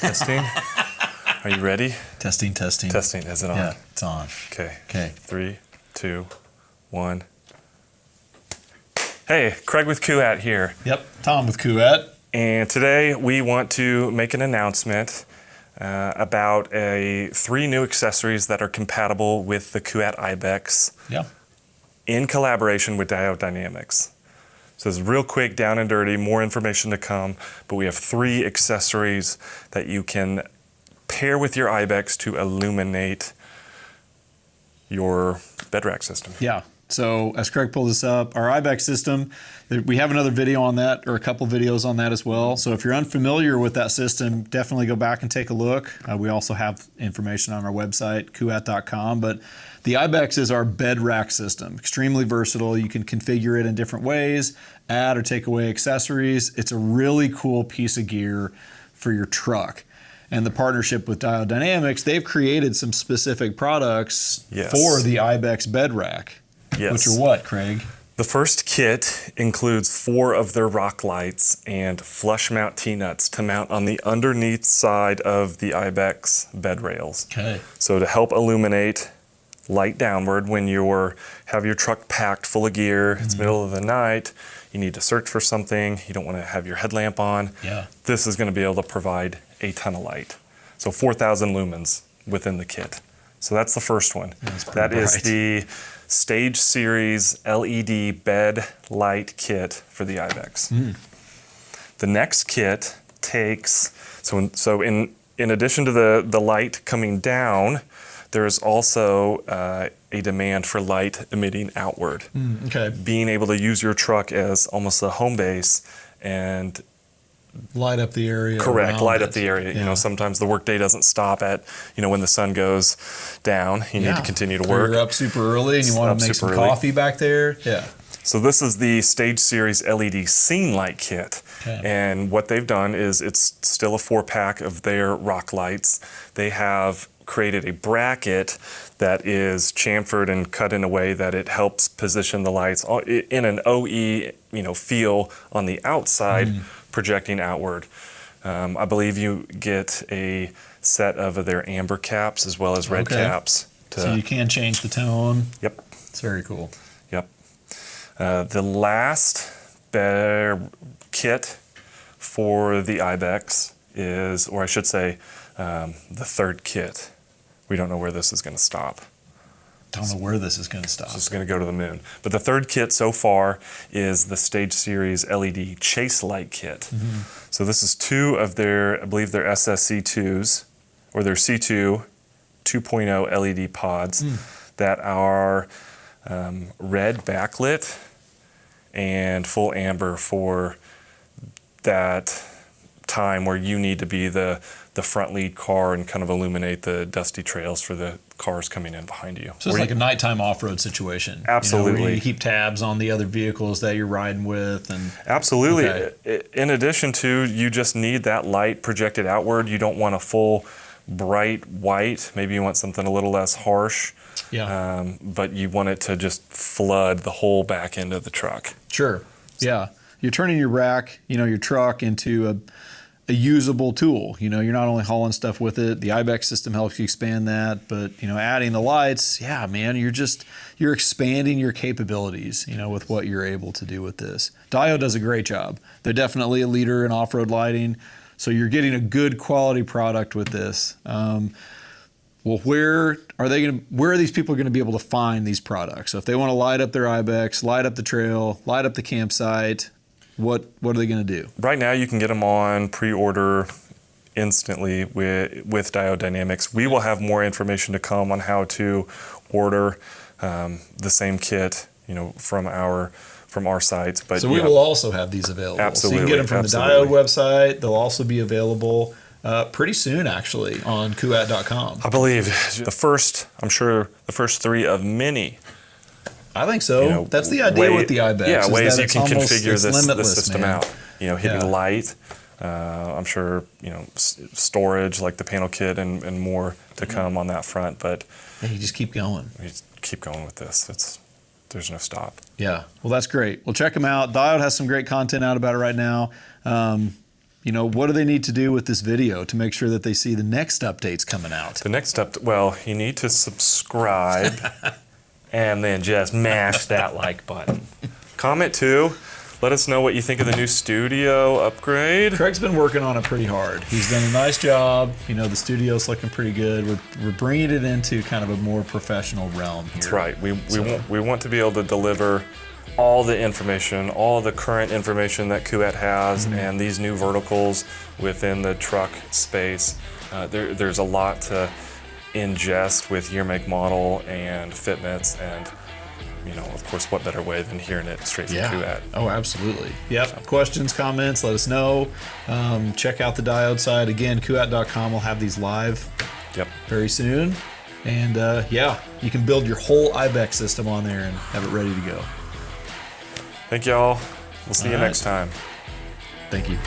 Testing. Are you ready? Testing. Testing. Is it on? Yeah, it's on. Okay. Okay. 3, 2, 1. Hey, Craig with Kuat here. Yep, Tom with Kuat. And today we want to make an announcement about 3 new accessories that are compatible with the Küat IBEX Yeah. in collaboration with Diode Dynamics. So it's real quick, down and dirty, more information to come, but we have 3 accessories that you can pair with your IBEX to illuminate your bed rack system. Yeah. So as Craig pulled this up, our IBEX system, we have another video on that, or a couple videos on that as well. So if you're unfamiliar with that system, definitely go back and take a look. We also have information on our website, kuat.com. But the IBEX is our bed rack system, extremely versatile. You can configure it in different ways, add or take away accessories. It's a really cool piece of gear for your truck. And the partnership with Diode Dynamics, they've created some specific products for the IBEX bed rack. Yes. Which are what, Craig? The first kit includes 4 of their rock lights and flush mount T-nuts to mount on the underneath side of the IBEX bed rails. Okay. So to help illuminate light downward when you have your truck packed full of gear, it's middle of the night, you need to search for something, you don't want to have your headlamp on. Yeah. This is going to be able to provide a ton of light. So 4,000 lumens within the kit. So that's the first one. That is the Stage Series LED bed light kit for the IBEX. The next kit takes, so in addition to the light coming down, there is also a demand for light emitting outward. Okay. Being able to use your truck as almost a home base and light up the area. Correct, light up the area. Yeah. You know, sometimes the workday doesn't stop at, when the sun goes down. You need to continue to work. You're up super early and you want to make some coffee back there. Yeah. So this is the Stage Series LED scene light kit. Okay. And what they've done is it's still a 4-pack of their rock lights. They have created a bracket that is chamfered and cut in a way that it helps position the lights in an OE, feel on the outside, projecting outward. I believe you get a set of their amber caps as well as red caps. So you can change the tone. Yep. It's very cool. Yep. The last kit for the IBEX is, or I should say, the third kit. We don't know where this is going to stop. Don't know where this is going to stop. It's just going to go to the moon. But the third kit so far is the Stage Series LED Chase Light Kit. So this is 2 of their, I believe their SSC2s, or their C2 2.0 LED pods that are red backlit and full amber for that time where you need to be the front lead car and kind of illuminate the dusty trails for the cars coming in behind you. So it's like a nighttime off-road situation. Absolutely. Where you keep tabs on the other vehicles that you're riding with. And absolutely. Okay. In addition to, you just need that light projected outward. You don't want a full bright white. Maybe you want something a little less harsh. Yeah. But you want it to just flood the whole back end of the truck. Sure. Yeah. You're turning your rack, your truck into a usable tool. You're not only hauling stuff with it, the IBEX system helps you expand that, but adding the lights, yeah, man, you're expanding your capabilities, with what you're able to do with this. Diode does a great job. They're definitely a leader in off-road lighting, so you're getting a good quality product with this. Well, where are these people going to be able to find these products? So if they want to light up their IBEX, light up the trail, light up the campsite, what are they going to do? Right now, you can get them on pre-order instantly with Diode Dynamics. We will have more information to come on how to order the same kit, from our sites. But so we will also have these available. Absolutely. So you can get them from the Diode website. They'll also be available pretty soon, actually, on kuat.com. I believe the first 3 of many. I think so. That's the idea with the IBEX. Yeah, ways you can configure this system out. Hitting light. I'm sure, storage like the panel kit and more to come on that front. But you just keep going. We just keep going with this. There's no stop. Yeah. Well, that's great. Well, check them out. Diode has some great content out about it right now. what do they need to do with this video to make sure that they see the next updates coming out? The next step, well, you need to subscribe and then just mash that like button. Comment too. Let us know what you think of the new studio upgrade. Craig's been working on it pretty hard. He's done a nice job. The studio's looking pretty good. We're bringing it into kind of a more professional realm here. That's right. We want to be able to deliver all the information, all the current information that Kuat has, and these new verticals within the truck space. There's a lot to ingest with year, make, model, and fitments, and of course, what better way than hearing it straight from Kuat? Oh, absolutely. Yep. Questions, comments, let us know. Check out the diode site. Again, Kuat.com will have these live very soon. And you can build your whole IBEX system on there and have it ready to go. Thank y'all. We'll see you next time. Thank you.